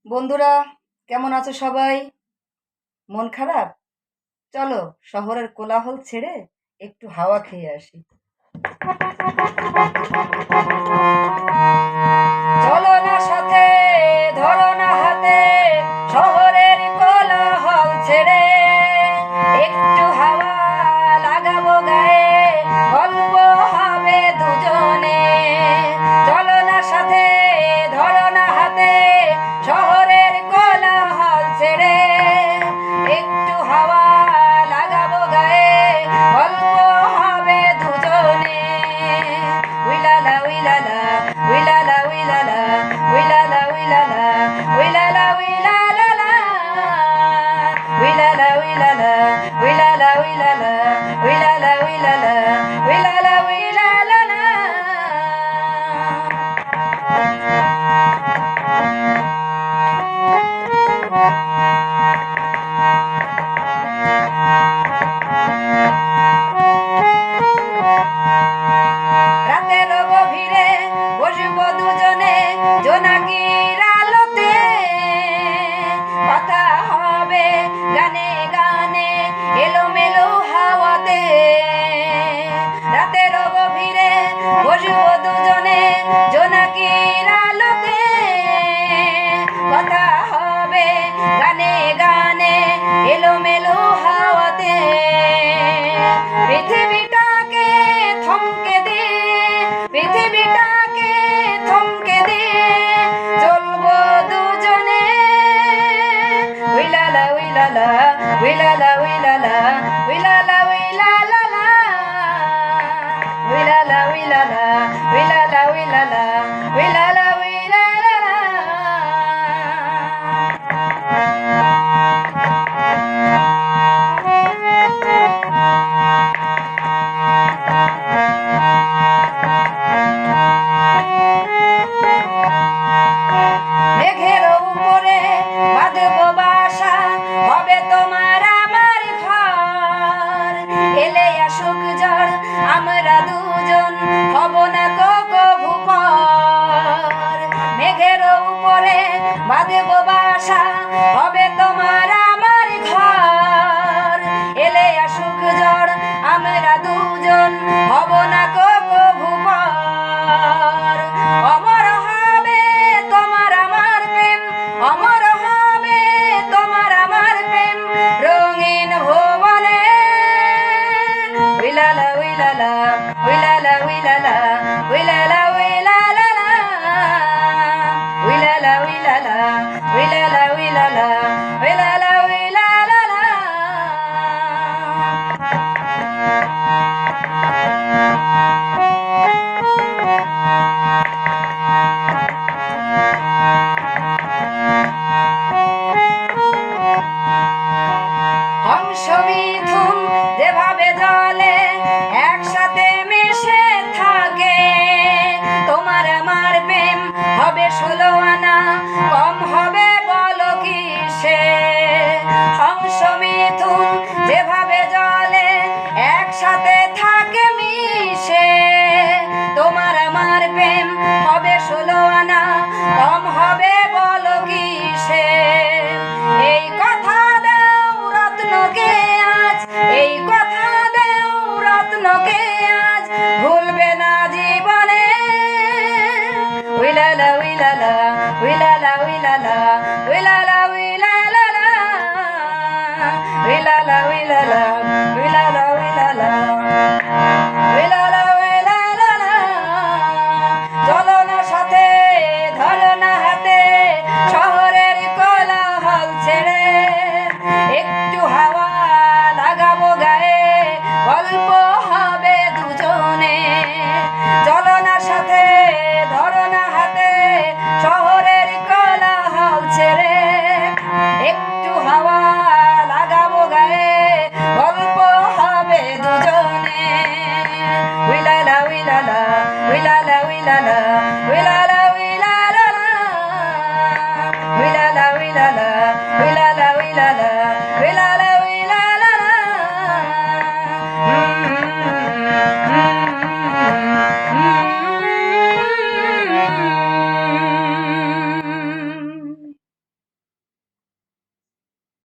বন্ধুরা, কেমন আছো সবাই? মন খারাপ? চলো শহরের কোলাহল ছেড়ে একটু হাওয়া খেয়ে আসি। চলো না সাথে, ধরো না হাতে, শহরের কোলাহল ছেড়ে একটু হাওয়া লাগাবো গায়ে, গল্প হবে দুজনে। চলো না সাথে, ধরো না হাতে, শহরের কোলাহল ছেড়ে একটু হাওয়া লাগাবো গায়ে, গল্প হবে দুজনে। উইলালা উইলালা উইলালা উইলালা উইলালা উইলালা উইলালা উইলালা উইলালা উইলালা উইলালা উইলালা উইলালা উইলালা উইলালা উইলালা। রাতের গভীরে বসবো দুজনে জোনাকির আলোতে, কথা হবে গানে গানে এলোমেলো হাওয়াতে। রাতের গভীরে বসবো দুজনে জোনাকির আলোতে, কথা হবে গানে গানে এলোমেলো হাওয়াতে। পৃথিবীটাকে থমকে দে, পৃথিবীটাকে থমকে দে, চলবো দুজনে। উইলালা উইলালা উইলালা উইলালা উইলালা উইলালা উইলালা উইলালা উইলালা উইলালা উইলালা উইলালা। মেঘের উপরে বাঁধবো বাসা, হবে তোমার আমার ঘর। এলে আসুক ঝড় আমরা দুজন হব না কবু পর। মেঘের উপরে বাঁধবো বাসা, হবে তোমার আমার ঘর। এলে আসুক ঝড় আমরা দুজন হব না কবু পর। অমর হবে তোমার আমার প্রেম, অমর হবে তোমার আমার প্রেম রঙিন ভুবনে। উইলালা উইলালা উইলালা উইলালা উইলালা উইলালা উইলালা উইলালা উইলালা উইলালা উইলালা উইলালা। হংস মিথুন যেভাবে জলে একসাথে মিশে থাকে, তোমার আমার প্রেম হবে 16 আনা, কম হবে বলো কিসে। হংস মিথুন যেভাবে জলে একসাথে থাকে মিশে, তোমার আমার প্রেম হবে 16 আনা, কম হবে বলো কিসে। এই কথা দাও রত্নকে আজ, এই কথা দাও রত্নকে আজ, ভুলবে না জীবনে। উইলালা উইলালা উইলালা উইলালা